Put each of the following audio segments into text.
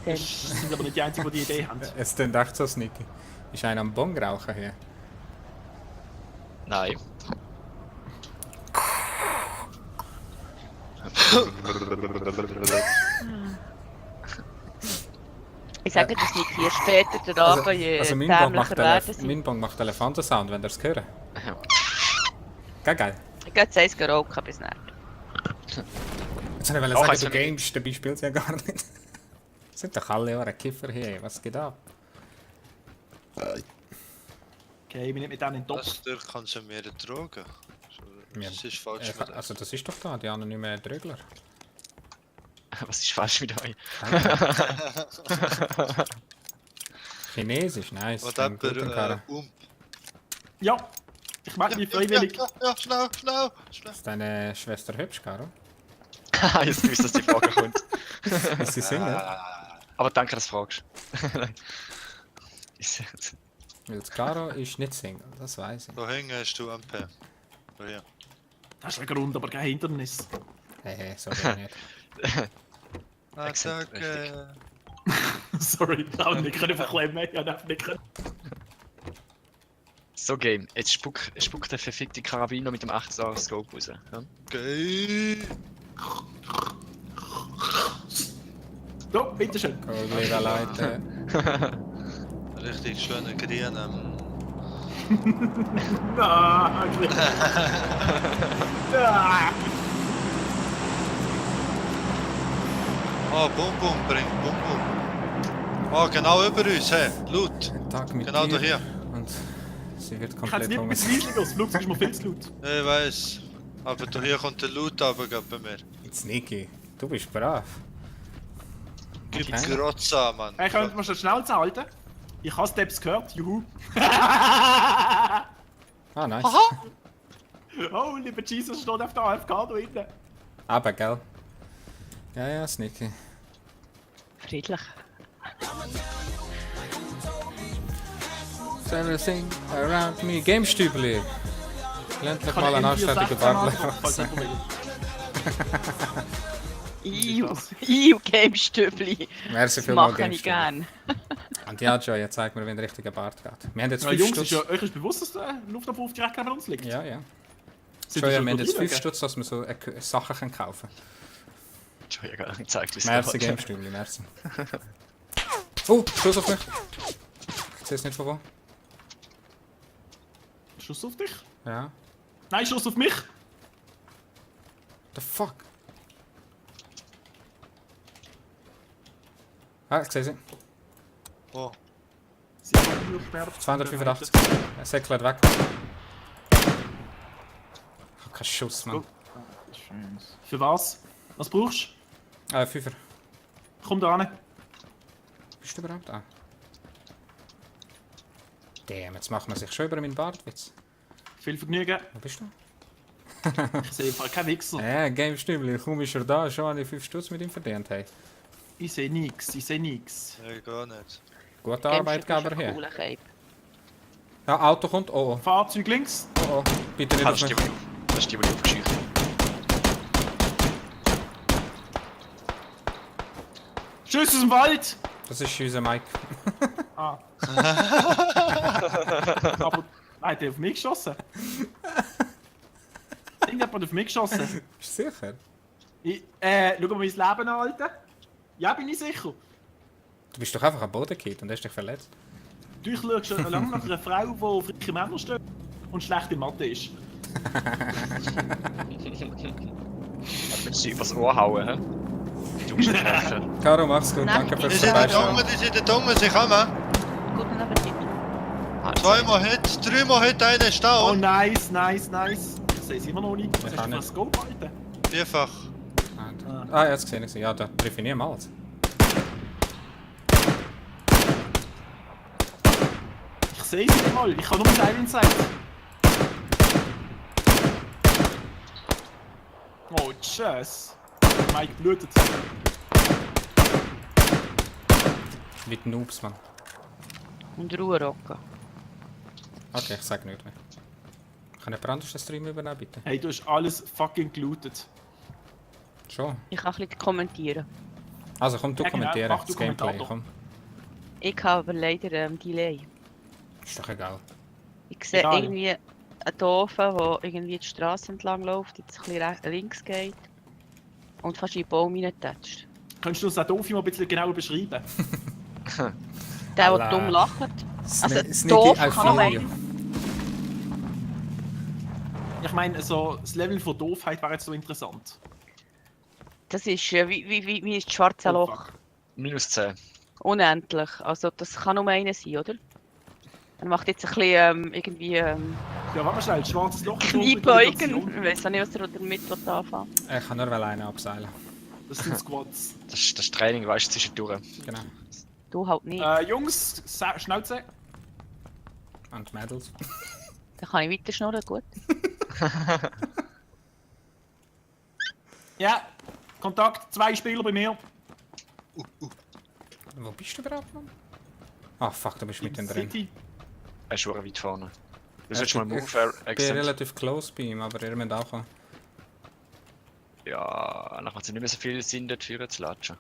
denn? Das sind aber nicht die Einzigen, die die Idee haben. Es klingt echt so sneaky. Ist einer am Bong rauchen hier? Nein. Ich sage das nicht hier später, der Abend je mein Bong macht Elefantensound, wenn ihr es hören. Geil. Ich gehe jetzt gerauchen bis nicht. Jetzt wollte ich Auch sagen, eins du von den- Games, dabei spielst du ja gar nicht. Sind doch alle Jahre Kiffer hier, was geht ab? Okay, wir nehmen mit denen in den Topf. Das durch konsumieren Drogen. Ja, Das ist falsch mit also das ist doch da, die haben nicht mehr Drögler. Was ist falsch mit euch? Chinesisch, nice. Was Ein guter Karre. Ja, ich melde mich freiwillig. Ja, schnell. Ist deine Schwester hübsch, Caro? Haha, jetzt gewusst, dass die Frage kommt. Ist sie Single? Aber danke, dass du fragst. Ist- Weil die Caro ist nicht Single, das weiß ich. Wo hinten hast du MP? Wo hier? Das ist ein Grund, aber kein Hindernis. Hey, so bin ich nicht. Exakt, Attacke. Sorry, ich habe nicht können verklemmen. Ich habe nicht können. So, Game. Jetzt spuckt der verfickte Karabiner mit dem 8er Scope raus. Ja? Geil. So, bitteschön. Cool, liebe Leute. Richtig schöne grüne. Ah, okay. Ah. Oh, Bum bringt Bum. Oh, genau über uns, hey. Loot. Ein Tag mit Genau dir. da hier. Und sie wird Ich kann es komplett nicht hungrig. mit Riesling aus. Das Flugzeug ist mir viel zu laut. Ich weiß. Aber da hier kommt der Loot runter bei mir. Sneaky, du bist brav. Gib Okay. Grotz an, Mann. Hey, könnt ihr schon schnell halten? Ich habe Steps gehört, juhu. Ah, nice. Oh, lieber Jesus, steht auf der AFK da hinten. Aber, gell? Ja, Sneaky. Friedlich. Everything around me. Gamestübli. Endlich mal ein anständiger Bartler. Gamestübli. Merci Das vielmals, mache ich gern. Und ja, Joy, jetzt zeig mir, wie ein richtiger Bart geht. Wir haben jetzt Ja, 5 Jungs, Stutz. euch ist bewusst, dass der Luftabwurf direkt neben uns liegt? Ja. Sind Joy, ihr schon wir haben jetzt 5 vorbei, Stutz, dass wir so Sachen können kaufen Entschuldigung, gezeigt, wie es Merci, geht. Gamestübli, merci. Oh, Schuss auf mich. Ich sehe es nicht von wo. Schuss auf dich? Ja. Nein, Schuss auf mich! The fuck? Ah, ich sehe sie. Oh. Sie haben nur gesperrt. 285. Er säckelt weg. Ich hab keinen Schuss, Mann. Für was? Was brauchst 5er. du? Komm da hin. Bist du überhaupt da? Damn, jetzt macht man sich schon über meinen Bartwitz. Viel Vergnügen. Wo bist du? Ich sehe im Fall keinen Wichser. Ja, Gamestübli, kaum ist er da, schon habe ich 5 Stutz mit ihm verdient. Hey. Ich sehe nix, ich sehe nix. Ja, gar nicht. Guter Arbeitgeber hier. Cooler Cape. Ja, Auto kommt. Oh, Fahrzeug links. oh. Bitte nicht Das auf ist mich. die, die aufgescheucht. Tschüss aus dem Wald! Das ist unser Mike. Ah. Aber. Nein, der hat auf mich geschossen. Irgendjemand hat auf mich geschossen. Bist du sicher? Schau mal mein Leben an, Alter. Ja, bin ich sicher. Du bist doch einfach am Boden gekippt und hast dich verletzt. Du schaust schon lange nach einer Frau, die auf reiche Männer steht und schlecht in Mathe ist. Willst du übers Ohr hauen, hä? Du bist ein Knöchel. Caro, mach's gut. Nein, Danke ich fürs Die sind da Vorbeischauen. dumm, die sind da dumm, sie kommen. Guten Appetit. Zweimal Hit, dreimal Hit, einer ist da Oh, und nice. Ich sehe es immer noch nicht. Was Ich hast auch du für ein nicht. Scope, Alter? vierfach. Ah, jetzt gesehen ich sie. Ja, da treffe ich niemals. Ich sehe es nicht mal. Ich kann nur Silent sein. Oh, tschüss. Mike blutet. Wie die Noobs, Mann. Und Ruhe rocken. Okay, ich sag nicht mehr. Kann jemand anderes den Stream übernehmen, bitte? Hey, du hast alles fucking gelootet. Schon? Ich kann ein bisschen kommentieren. Also komm, du Ja, genau. kommentieren, Mach du das Gameplay, Kommentator. komm. Ich habe aber leider Delay. Ist doch egal. Ich sehe Egal. irgendwie einen Doofen, der irgendwie die Straße entlang läuft, jetzt ein bisschen links geht und fast in den Baum reintatscht. Könntest du das Adolfi mal ein bisschen genauer beschreiben? Der, der Allah. dumm lacht. Also, Sneaky doof kann auch Alfilio. Ich meine, so das Level von Doofheit wäre jetzt so interessant. Das ist wie ist das schwarze Oh, Loch. fuck. -10. Unendlich. Also das kann nur einer sein, oder? Er macht jetzt ein bisschen irgendwie Ja, warte mal schnell, schwarzes Loch. Kniebeugen. Ich weiß auch nicht, was er damit anfangen will. Ich kann nur einen abseilen. Das sind Squats. Das ist das Training, weißt du, zwischendurch. Genau. Du halt nicht. Jungs, Schnauze. Und Medals. Dann kann ich weiter schnurren, gut. Ja, Kontakt, 2 Spieler bei mir. Wo bist du überhaupt noch? Ah fuck, du bist mittendrin. City. Er ist schon weit vorne. Du Ja, solltest mal ich- Move Ich bin extend. relativ close bei ihm, aber ihr müsst auch kommen. Ja, dann macht es nicht mehr so viel Sinn, dort führen zu latschen.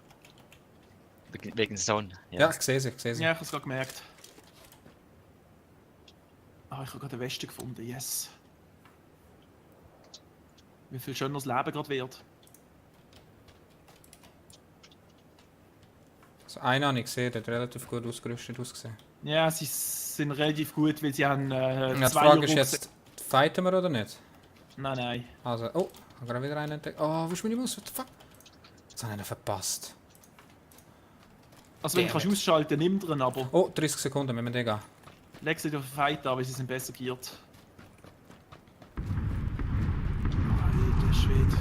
Wegen Zone. Ja, ich sehe sie, ich sehe sie. Ja, ich habe es gerade gemerkt. Ah, ich habe gerade eine Weste gefunden, yes. Wie viel schöner das Leben gerade wird. So einen habe ich gesehen, der hat relativ gut ausgerüstet ausgesehen. Ja, sie sind relativ gut, weil sie haben Ja, die zwei Frage ist Rucksäcke. jetzt, fighten wir oder nicht? Nein, nein. Also, oh, ich habe gerade wieder einen entdeckt. Oh, wo ist meine Maus? What the fuck? Jetzt habe ich ihn verpasst. Also wenn du Damn kannst ausschalten, nimm drin, aber Oh, 30 Sekunden, wir müssen den gehen. leg sie auf den Fight an, weil sie sind besser geirrt. Alter Schwede.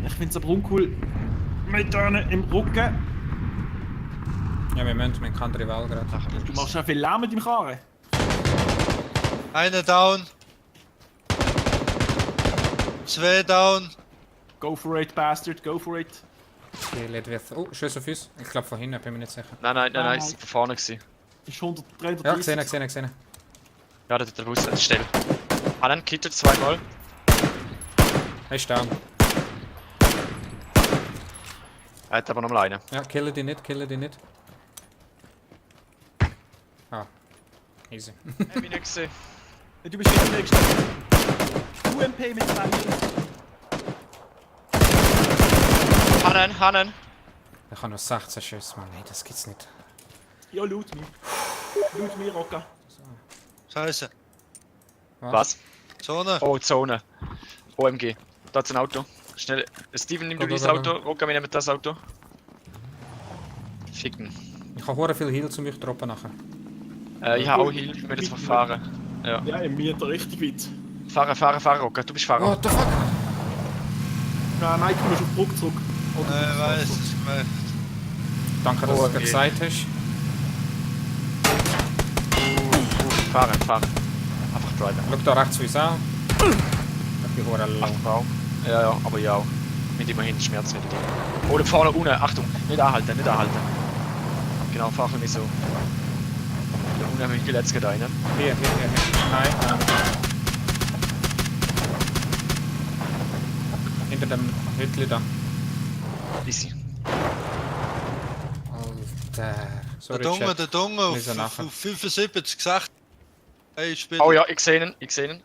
Ich finde es aber uncool. Mit denen im Rücken. Ja, wir haben keine andere Wahl gerade. Du machst ja viel Lärm mit dem Karren. Einer down. 2 down. Go for it, bastard, go for it. Die lädt wird. Oh, Schuss auf uns. Ich glaube von hinten, bin mir nicht sicher. Nein, Nein. es war von vorne gewesen. Das ist 100, 330. Ja, gesehen. Ja, der Bus ist still. Allen kittet zweimal. Er ist down. Er hat aber noch mal einen. Ja, kill die nicht. Ah, easy. Hab ich nicht gesehen. Ja, du bist wieder der Nächste. UMP mit 2 Hannen. Ich habe noch 16 Schüsse, Mann. Nein, das gibt's nicht. Ja, loot mich. Loot mich, Rocca. Scheiße. Was? Zone. Oh, Zone. OMG. Da ist ein Auto. Schnell. Steven, nimm du Go, go, dieses go, go. Auto. Rocker, wir nehmen das Auto. Ficken. Ich habe hure viel Heal zu mich droppen nachher. Ich habe auch Hilfe, wir müssen jetzt fahren. Ja. Ja, im Mieter richtig weit. Fahren, Rocker. Du bist Fahrer. What the fuck? Mike, du musst auf die Brücke zurück. Oder Weiß, ich merke. Danke, dass Oh, du es okay. gesagt hast. Fahren. Einfach driven. Schau da rechts für uns an. Ich bin hure low. Wow. Ja, aber ja auch. Mit immerhin Schmerz wieder drin. Oh, da vorne, unten. Achtung. Nicht anhalten. Genau, fahr ein bisschen so. Da unten haben wir jetzt gerade einen. Hier. Nein. Hinter dem Hütli da. Easy. Alter. Sorry, Der Dunge auf Müssen nachher. 75 gesagt. Hey, Spieler. Oh ja, ich sehe ihn.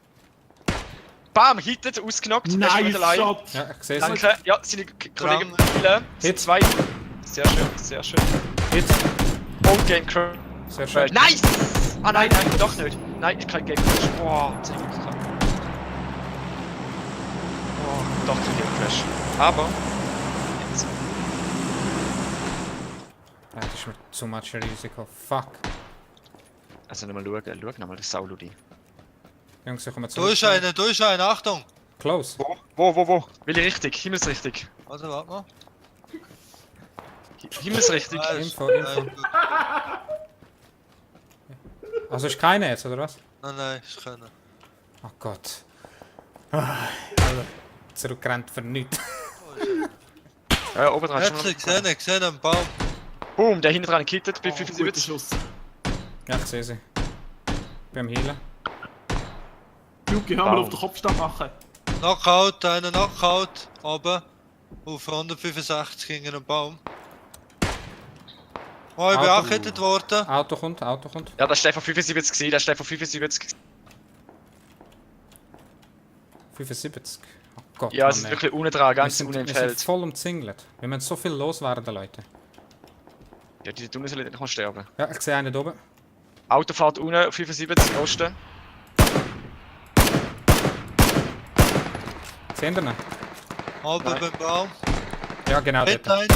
Bam, hittet, ausgenockt. Er ist Nice wieder allein. Shot! Ja, ich sehe es. Danke. Ja, seine Kollegen killen. Hit. 2. Sehr schön. Hit. Und Game Crash. Sehr schön. Nice! Ah nein, doch nicht. Nein, ich krieg Game Crash. Boah, zum Glück. Oh, doch kein Game Crash. Aber. Jetzt. Ja, das ist mir zu much Risiko. Fuck. Also nochmal schauen. Schau nochmal das Sauludi. Jungs, ich komme Da zurück. ist einer, Achtung. Close. Wo? Will ich richtig? Himmelsrichtig. Also, warte mal. Himmelsrichtig. Info. Gut. Also ist keiner jetzt, oder was? Nein, ist keiner. Oh Gott. Alter. Zurückgerannt für nichts. Ja, oben dran Jetzt gesehen am Baum. Boom, der hinten dran gekittet bei Oh, guter 75. Schuss. Ja, ich sehe sie. Beim Healen. Luke, hör mal auf den Kopfstand machen. Knockout, einer Knockout. Oben. Auf 165 gegen einen Baum. Oh, ich bin Auto. angekettet worden. Auto kommt, Auto kommt. Ja, das ist der von 75 gewesen, das ist der von 75. 75. Oh Gott, Ja, es Mann, ist ey. wirklich unten dran, wir ganz sind, unten im wir sind Feld. voll umzingelt. Wir müssen so viel loswerden, Leute. Ja, die Tunnel sollen nicht sterben. Ja, ich sehe einen da oben. Autofahrt unten, 75 Osten. Sehen ihr ihn? Halb Nein. beim Baum. Ja, genau Hit dort. eins.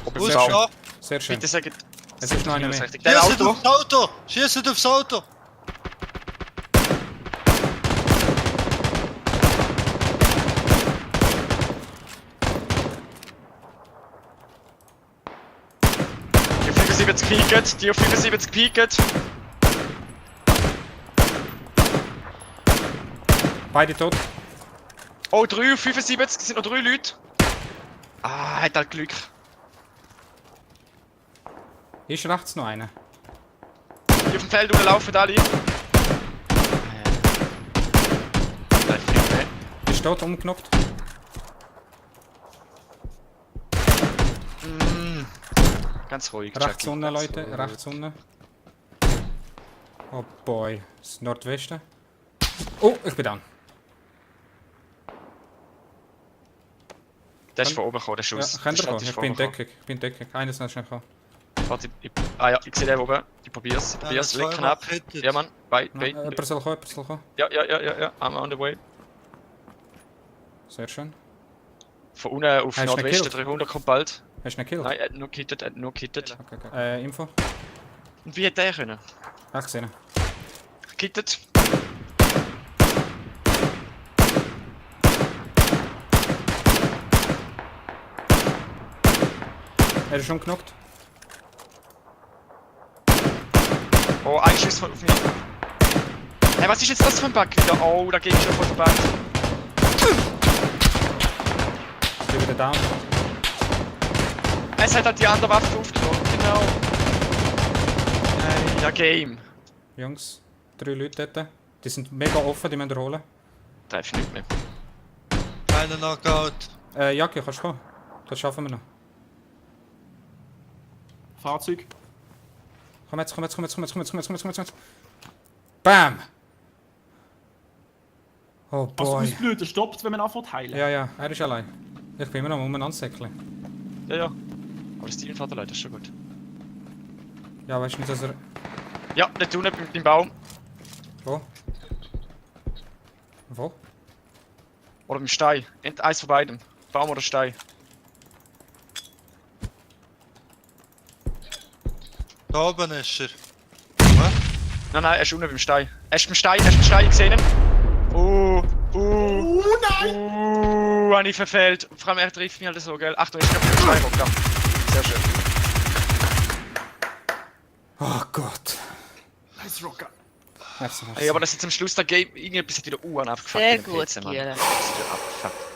Oben Wo im ist Baum. er? Sehr schön. Bitte sagt. Es ist noch einer mehr. Richtig. Der Schießt Auto. aufs Auto! Schießt aufs Auto! Die auf 75 pieket, die auf 75 pieket. Beide tot. Oh, 3 auf 75, es sind noch 3 Leute. Ah, hat halt Glück. Ist rechts noch einer. Die auf dem Feld laufen alle. Nein, nicht mehr. Ist tot, umgenockt. Ganz ruhig. Rechts Jackie, unten, ganz Leute. ruhig. Rechts unten. Oh boy. Das Nordwesten. Oh, ich bin down. Der ist von oben gekommen, der Ja, Schuss. könnt ihr Der kommen? ist Ich von bin oben gekommen. Deckung. Ich bin Deckung. Eines noch schnell kommen. Warte, ah ja, ich sehe den oben. Ich probier's. Ja, Leck zweimal knapp. gehittet. Ja, Mann. Wait. Jemand soll kommen, jemand soll kommen. Ja. I'm on the way. Sehr schön. Von unten auf Hast du ihn Nordwesten, gekillt? 300 kommt bald. Hast du ihn gekillt? Nein, er hat nur gehittet, er hat nur gehittet. Okay, okay. Info. Und wie hat der können? Ja, ich sehe ihn. Gehittet. Er ist umgenockt. Oh, ein Schuss auf mich. Hey, was ist jetzt das für ein Bug wieder? Oh, da geht schon von der Bank. Ich bin wieder down. Es hat halt die andere Waffe aufgenommen, genau. Hey, ja, Game. Jungs, 3 Leute dort. Die sind mega offen, die müssen ihr holen. Treff ich nicht mehr. Einer Knockout. Jacke, kannst du kommen? Das schaffen wir noch. Fahrzeug. Komm jetzt, komm jetzt, komm jetzt, komm jetzt, komm jetzt, komm jetzt, komm jetzt, komm jetzt. Bam! Oh Also boy. ausblöd, er stoppt, wenn man anfängt zu heilen. Ja, ja, er ist allein. Ich bin immer noch umeinander säckeln. Ja. Aber das Team Vater, Leute, ist schon gut. Ja, weißt du nicht, dass er... Ja, der Tunnel beim Baum. Wo? Wo? Oder beim Stein. Eins von beidem. Baum oder Stein. Da oben ist er. Nein, er ist unten beim Stein. Er ist beim Stein, ich sehe ihn. Nein! Habe ich verfehlt. Vor allem er trifft mich halt so, gell. Achtung, ich glaube, Stein hochkam. Sehr schön. Oh Gott. Nice Rocker. Merci, merci. Hey, aber das ist jetzt am Schluss der Game. Irgendetwas hat wieder Uhren abgefuckt. Sehr in dem gut, PC, Mann. Giele. Das ist wieder abgefuckt.